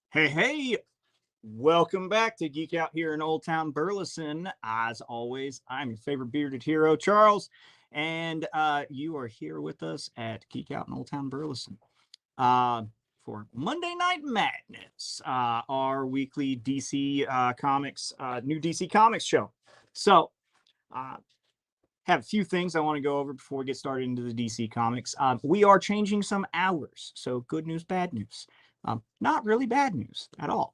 Hey, welcome back to Geek Out here in Old Town Burleson. As always, I'm your favorite bearded hero, Charles, and you are here with us at Geek Out in Old Town Burleson uh, for Monday Night Madness, our weekly DC Comics, new DC Comics show. So, uh, have a few things I want to go over before we get started into the DC Comics. We are changing some hours, so good news, bad news. Not really bad news at all.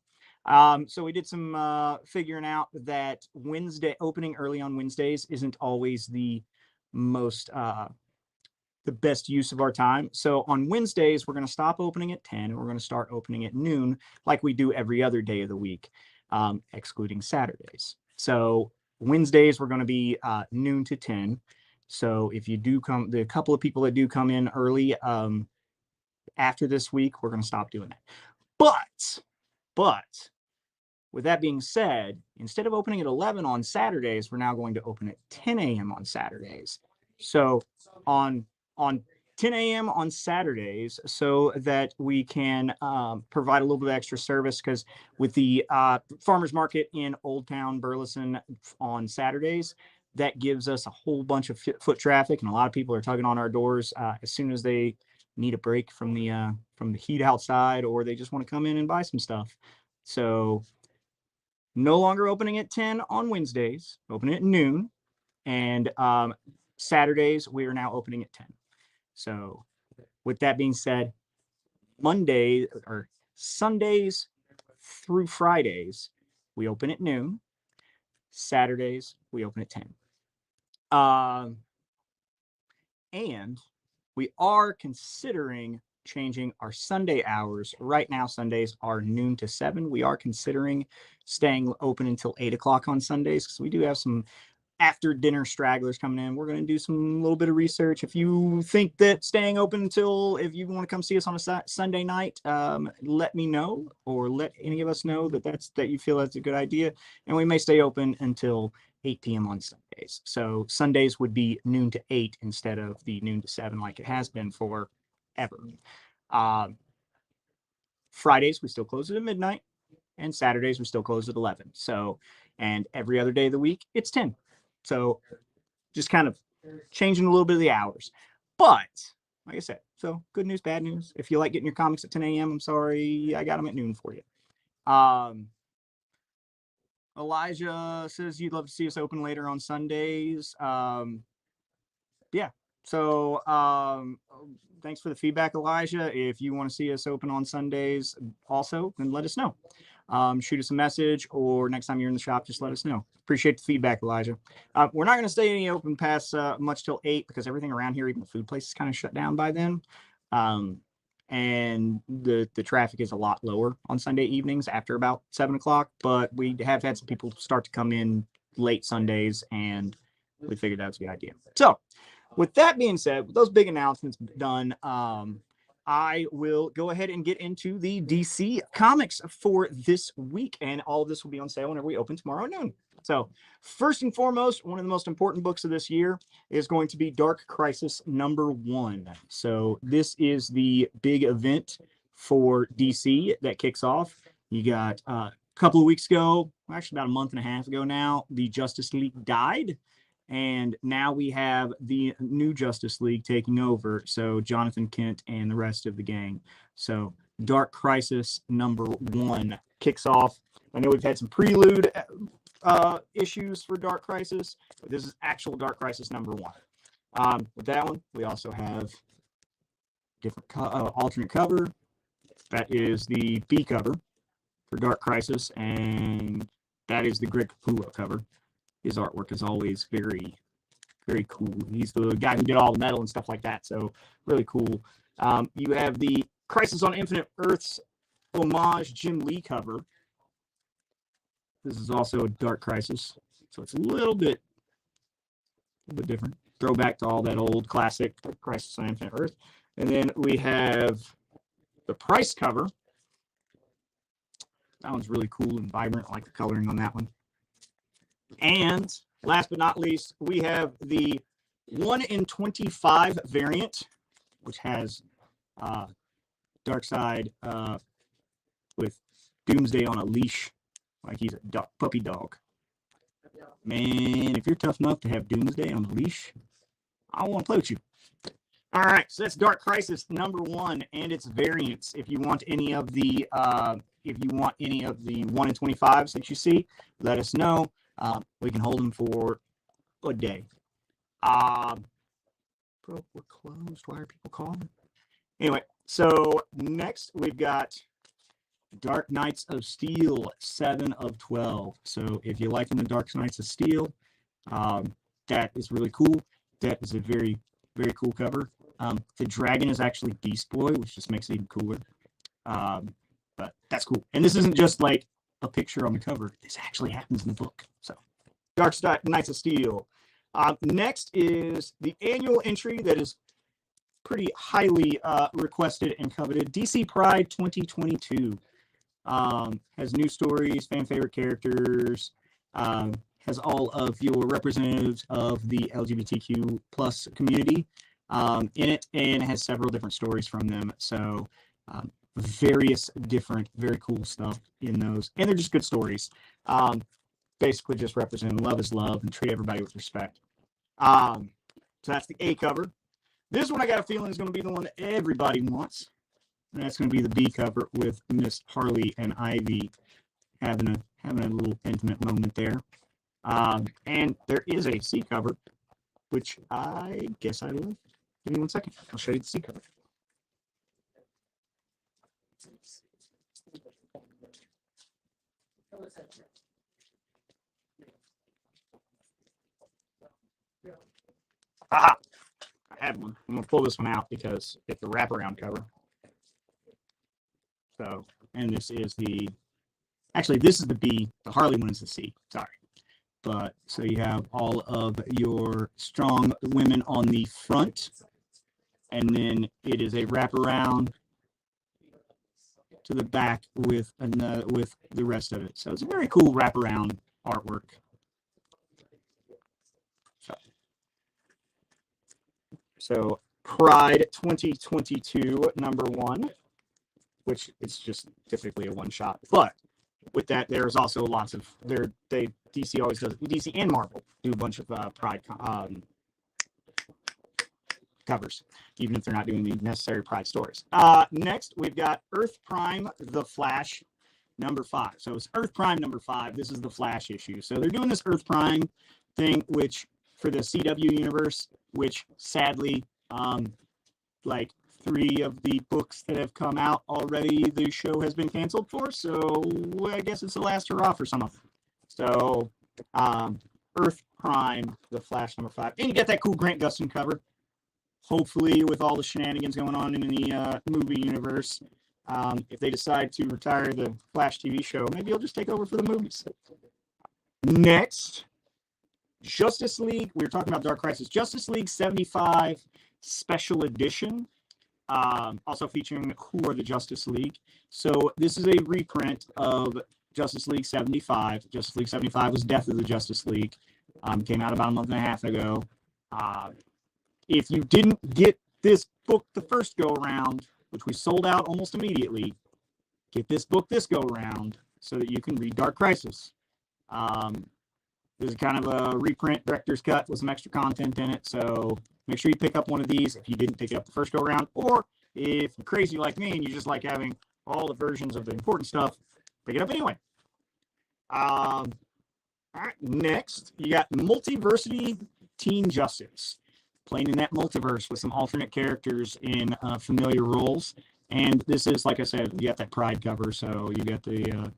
So we did some figuring out that Wednesday opening early on Wednesdays isn't always most the best use of our time. So on Wednesdays we're going to stop opening at 10 and we're going to start opening at noon, like we do every other day of the week, excluding Saturdays. So Wednesdays we're going to be noon to 10. So if you do come, the couple of people that do come in early after this week, we're going to stop doing that. But with that being said, instead of opening at 11 on Saturdays, we're now going to open at 10 a.m. on Saturdays. So on 10 a.m. on Saturdays, so that we can provide a little bit of extra service, because with the farmers market in Old Town Burleson on Saturdays, that gives us a whole bunch of foot traffic, and a lot of people are tugging on our doors as soon as they need a break from the heat outside, or they just want to come in and buy some stuff. So no longer opening at 10 on Wednesdays, opening at noon, and Saturdays we are now opening at 10. So with that being said, Monday or Sundays through Fridays we open at noon. Saturdays we open at 10. And we are considering changing our Sunday hours. Right now, Sundays are noon to 7. We are considering staying open until 8 o'clock on Sundays, because we do have some after dinner stragglers coming in. We're going to do some little bit of research. If you think that staying open until, if you want to come see us on a Sunday night, let me know, or let any of us know that you feel that's a good idea, and we may stay open until 8 p.m. on Sundays. So Sundays would be noon to 8 instead of the noon to 7 like it has been forever. Fridays we still close at midnight, and Saturdays we still close at 11. So, and every other day of the week it's 10. So just kind of changing a little bit of the hours. But like I said, so good news, bad news. If you like getting your comics at 10 a.m., I'm sorry, I got them at noon for you. Elijah says you'd love to see us open later on Sundays. Yeah. So thanks for the feedback, Elijah. If you want to see us open on Sundays also, then let us know. Shoot us a message, or next time you're in the shop, just let us know. Appreciate the feedback, Elijah. We're not going to stay open past much till 8, because everything around here, even the food place, is kind of shut down by then. And the traffic is a lot lower on Sunday evenings after about 7 o'clock. But we have had some people start to come in late Sundays, and we figured that was a good idea. So with that being said, with those big announcements done, I will go ahead and get into the DC Comics for this week, and all of this will be on sale whenever we open tomorrow noon. So first and foremost, one of the most important books of this year is going to be Dark Crisis #1. So this is the big event for DC that kicks off. You got a couple of weeks ago, actually about a month and a half ago now, the Justice League died. And now we have the new Justice League taking over. So Jonathan Kent and the rest of the gang. So Dark Crisis #1 kicks off. I know we've had some prelude issues for Dark Crisis, but this is actual Dark Crisis #1. With that one, we also have different alternate cover. That is the B cover for Dark Crisis, and that is the Greg Capullo cover. His artwork is always very, very cool. He's the guy who did all the metal and stuff like that, so really cool. You have the Crisis on Infinite Earths homage Jim Lee cover. This is also a Dark Crisis, so it's a little bit different. Throwback to all that old classic Crisis on Infinite Earth. And then we have the Price cover. That one's really cool and vibrant. I like the coloring on that one. And last but not least, we have the 1 in 25 variant, which has Darkseid with Doomsday on a leash, like he's a puppy dog. Man, if you're tough enough to have Doomsday on a leash, I want to play with you. All right, so that's Dark Crisis #1 and its variants. If you want any of the 1 in 25s that you see, let us know. We can hold them for a day. Bro, we're closed. Why are people calling? Anyway, so next we've got Dark Knights of Steel 7 of 12. So if you like the Dark Knights of Steel, that is really cool. That is a very, very cool cover. The dragon is actually Beast Boy, which just makes it even cooler. But that's cool. And this isn't just like a picture on the cover. This actually happens in the book. So Dark Knights of Steel. Next is the annual entry that is pretty highly requested and coveted. DC Pride 2022. Has new stories, fan favorite characters, has all of your representatives of the LGBTQ plus community in it, and has several different stories from them. So various different, very cool stuff in those, and they're just good stories. Basically just representing love is love and treat everybody with respect. So that's the A cover. This one I got a feeling is going to be the one that everybody wants. And that's going to be the B cover with Miss Harley and Ivy having a little intimate moment there. And there is a C cover, which I guess I love. Give me 1 second. I'll show you the C cover. Aha! I had one. I'm going to pull this one out because it's the wraparound cover. So, and this is this is the B. The Harley one is the C. Sorry. But, so you have all of your strong women on the front. And then it is a wraparound to the back with the rest of it. So it's a very cool wraparound artwork. So Pride 2022 #1, which it's just typically a one shot. But with that, there's also lots of DC always does, DC and Marvel do a bunch of Pride covers, even if they're not doing the necessary Pride stories. Next, we've got Earth Prime, The Flash, #5. So it's Earth Prime #5. This is the Flash issue. So they're doing this Earth Prime thing, which for the CW universe, which sadly, like 3 of the books that have come out already, the show has been canceled for. So I guess it's the last hurrah for some of them. So Earth Prime, The Flash #5. And you get that cool Grant Gustin cover. Hopefully, with all the shenanigans going on in the movie universe, if they decide to retire the Flash TV show, maybe he'll just take over for the movies. Next, Justice League. We were talking about Dark Crisis. Justice League 75 Special Edition. Also featuring Who Are the Justice League. So this is a reprint of Justice League 75. Justice League 75 was Death of the Justice League. Came out about a month and a half ago. If you didn't get this book the first go around, which we sold out almost immediately, get this book this go around so that you can read Dark Crisis. This is kind of a reprint, director's cut with some extra content in it. So make sure you pick up one of these if you didn't pick it up the first go around, or if you're crazy like me and you just like having all the versions of the important stuff, pick it up anyway. All right, next you got Multiversity Teen Justice, playing in that multiverse with some alternate characters in familiar roles. And this is, like I said, you got that Pride cover, so you got the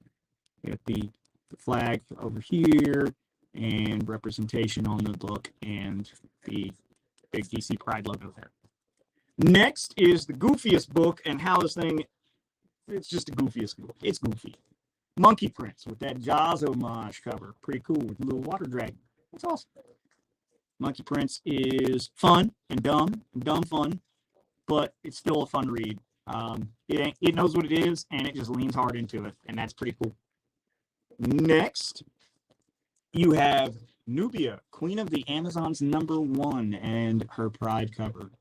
flag over here and representation on the book and the big DC Pride logo there. Next is the goofiest book, and how this thing, it's just the goofiest book. It's goofy. Monkey Prince with that Jaws homage cover. Pretty cool with a little water dragon. That's awesome. Monkey Prince is fun and dumb fun, but it's still a fun read. It knows what it is, and it just leans hard into it, and that's pretty cool. Next, you have Nubia, Queen of the Amazons #1, and her Pride cover.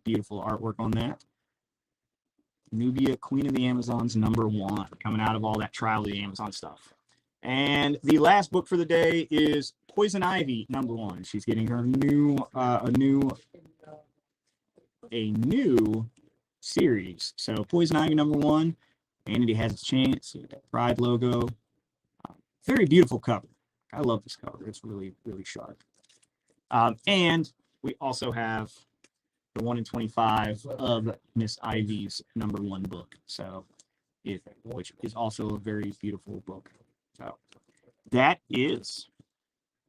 Beautiful artwork on that. Nubia, Queen of the Amazons, #1, coming out of all that Trial of the Amazon stuff. And the last book for the day is Poison Ivy, #1. She's getting her a new series. So Poison Ivy, #1. Vanity Has Its Chance. Pride logo. Very beautiful cover. I love this cover. It's really, really sharp. And we also have the 1 in 25 of Miss Ivy's #1 book. So, which is also a very beautiful book. So that is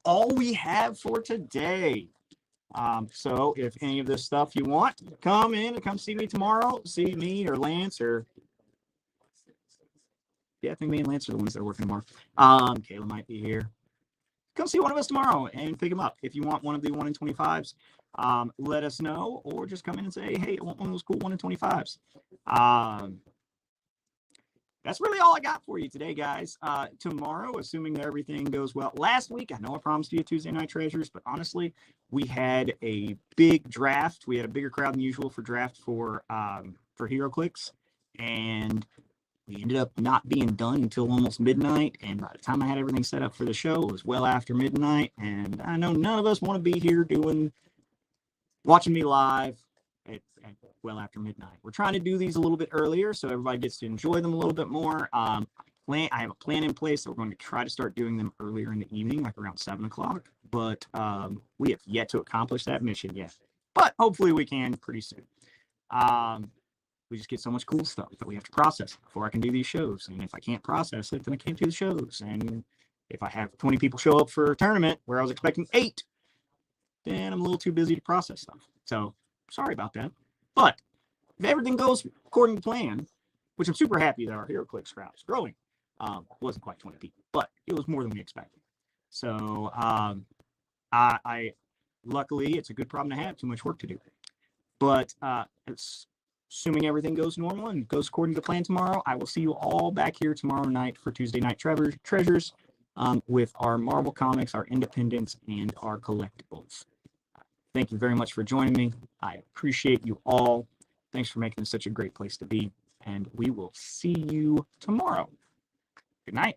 all we have for today. So if any of this stuff you want, come in and come see me tomorrow. See me or Lance or I think me and Lance are the ones that are working tomorrow. Kayla might be here. Come see one of us tomorrow and pick them up. If you want one of the 1 in 25s, let us know, or just come in and say, hey, I want one of those cool 1 in 25s. That's really all I got for you today, guys. Tomorrow, assuming that everything goes well. Last week, I know I promised you Tuesday Night Treasures, but honestly, we had a big draft. We had a bigger crowd than usual for draft for HeroClix, and we ended up not being done until almost midnight. And by the time I had everything set up for the show, it was well after midnight. And I know none of us want to be here watching me live at well after midnight. We're trying to do these a little bit earlier so everybody gets to enjoy them a little bit more. I have a plan in place that we're going to try to start doing them earlier in the evening, like around 7 o'clock. But we have yet to accomplish that mission yet. But hopefully we can pretty soon. We just get so much cool stuff that we have to process before I can do these shows. And if I can't process it, then I can't do the shows. And if I have 20 people show up for a tournament where I was expecting 8, then I'm a little too busy to process stuff. So sorry about that. But if everything goes according to plan, which I'm super happy that our HeroClix crowd is growing, it wasn't quite 20 people, but it was more than we expected. So I luckily, it's a good problem to have, too much work to do. But assuming everything goes normal and goes according to plan tomorrow, I will see you all back here tomorrow night for Tuesday Night Treasures with our Marvel Comics, our independents, and our collectibles. Thank you very much for joining me. I appreciate you all. Thanks for making this such a great place to be. And we will see you tomorrow. Good night.